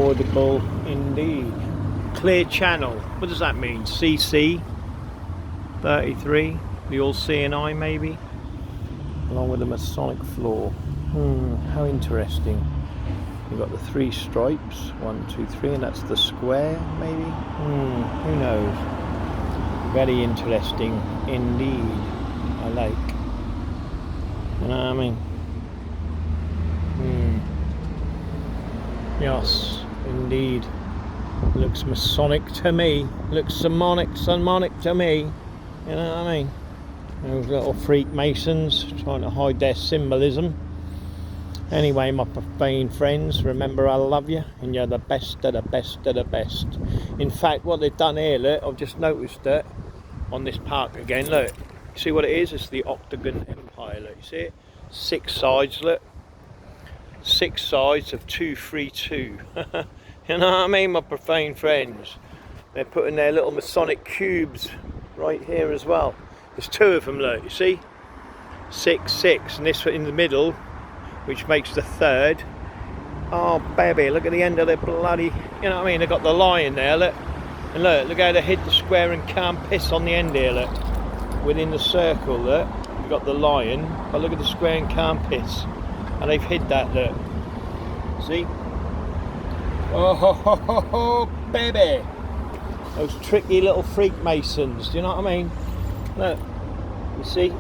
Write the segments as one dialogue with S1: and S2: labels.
S1: Audible indeed. Clear channel. What does that mean? CC 33. The all-seeing eye, maybe. Along with the Masonic floor. How interesting. You've got the 3 stripes. 1, 2, 3, and that's the square, maybe. Who knows? Very interesting indeed. I like. You know what I mean? Yes, indeed. Looks Masonic to me. Looks Simonic to me. You know what I mean? Those little Freakmasons trying to hide their symbolism. Anyway, my profane friends, remember I love you and you're the best of the best of the best. In fact, what they've done here, look, I've just noticed it on this park again, look. You see what it is? It's the Octagon Empire, look, you see it? 6 sides, look. 6 sides of 2, 3, 2. You know what I mean, my profane friends? They're putting their little Masonic cubes right here as well. There's 2 of them, look, you see? 6, 6, and this in the middle, which makes the 3rd. Oh baby, look at the end of the bloody, you know what I mean, they've got the lion there, look. And look how they hid the square and can't piss on the end here, look. Within the circle, look, you've got the lion, but look at the square and can't piss. And they've hid that, look. See? Oh ho ho ho ho, baby! Those tricky little Freakmasons, do you know what I mean? Look, you see?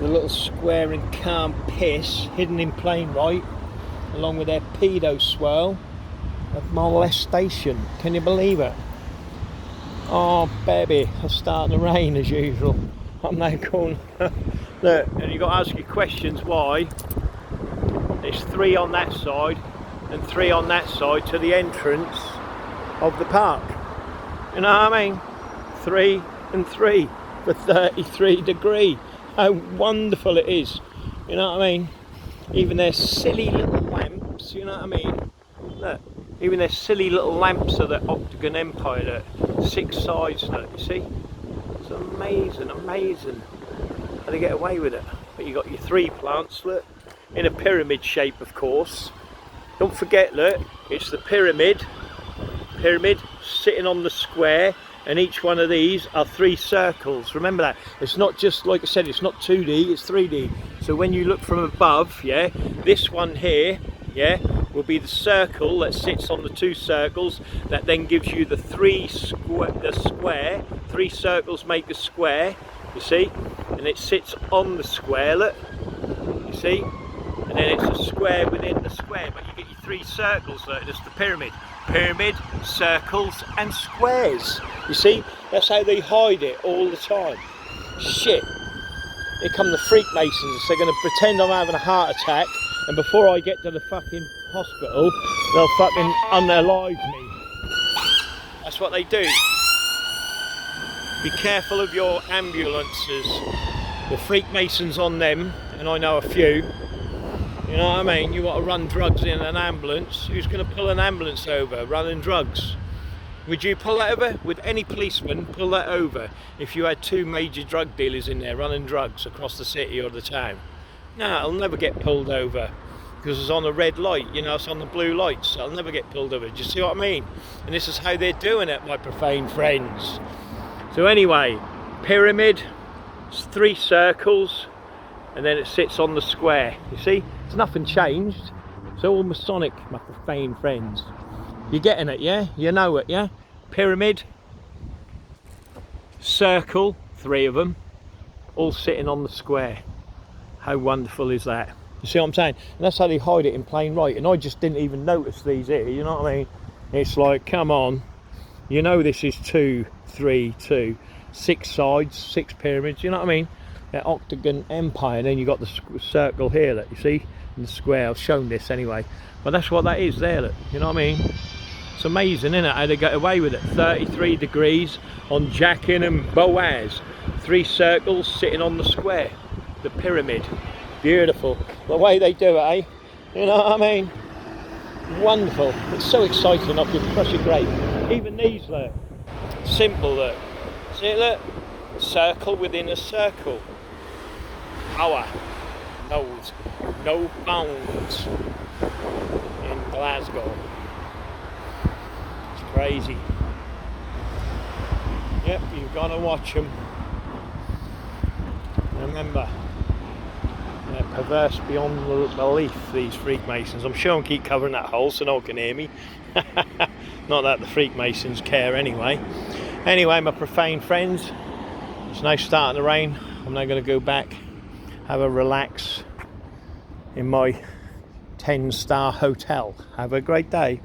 S1: The little square and can't piss hidden in plain right, along with their pedo swirl of molestation. Can you believe it? Oh baby, it's starting to rain as usual. I'm now going. Look, and you've got to ask your questions why there's 3 on that side and 3 on that side to the entrance of the park. You know what I mean? 3 and 3 for 33 degrees. How wonderful it is, you know what I mean? Even their silly little lamps, you know what I mean? Look, even their silly little lamps of the Octagon Empire, look, 6 sides, look, you see? It's amazing, amazing how they get away with it. But you got your 3 plants, look, in a pyramid shape, of course. Don't forget, look, it's the pyramid sitting on the square. And each one of these are 3 circles. Remember that. It's not just, like I said, it's not 2D, it's 3D. So when you look from above, yeah, this one here, yeah, will be the circle that sits on the 2 circles. That then gives you the 3 square. 3 circles make a square, you see? And it sits on the square, look, you see? And then it's a square within the square, but you get your 3 circles, look, that's the pyramid. Pyramid, circles and squares. You see, that's how they hide it all the time. Shit. Here come the Freakmasons. They're going to pretend I'm having a heart attack, and before I get to the fucking hospital, they'll fucking unalive me. That's what they do. Be careful of your ambulances. The Freakmasons on them, and I know a few. You know what I mean? You want to run drugs in an ambulance. Who's going to pull an ambulance over running drugs? Would you pull that over? Would any policeman pull that over if you had 2 major drug dealers in there running drugs across the city or the town? No, it'll never get pulled over because it's on a red light, you know, it's on the blue lights. So it'll never get pulled over. Do you see what I mean? And this is how they're doing it, my profane friends. So anyway, pyramid, 3 circles, and then it sits on the square. You see? It's nothing changed. It's all Masonic, my profane friends. You're getting it, yeah? You know it, yeah? Pyramid, circle, 3 of them, all sitting on the square. How wonderful is that? You see what I'm saying? And that's how they hide it in plain right. And I just didn't even notice these here, you know what I mean? It's like, come on. You know this is 2, 3, 2. 6 sides, 6 pyramids, you know what I mean? That Octagon Empire, and then you got the circle here, look, you see? And the square, I've shown this anyway. But that's what that is there, look, you know what I mean? It's amazing, isn't it, how they get away with it. 33 degrees on Jackin and Boaz. 3 circles sitting on the square. The pyramid. Beautiful. The way they do it, eh? You know what I mean? Wonderful. It's so exciting, I could crush a grape. Even these, look. Simple, look. See it, look? Circle within a circle. Power. No bounds. In the Glasgow. It's crazy. Yep, you've got to watch them. Remember, they're perverse beyond belief, these Freakmasons. I'm sure I'll keep covering that hole so no one can hear me. Not that the Freakmasons care anyway. Anyway, my profane friends, it's nice starting the rain. I'm now going to go back, have a relax in my 10-star hotel. Have a great day.